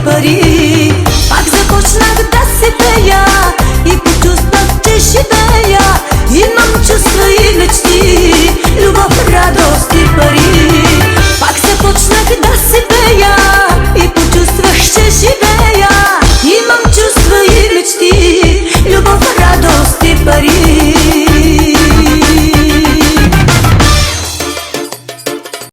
пари. Пак започнах да се пея и почувствах, че живея. Имам чувства и мечти, любов, радост и пари. Пак започнах да се пея и почувствах, че живея. Имам чувства и мечти, любов, радост и пари.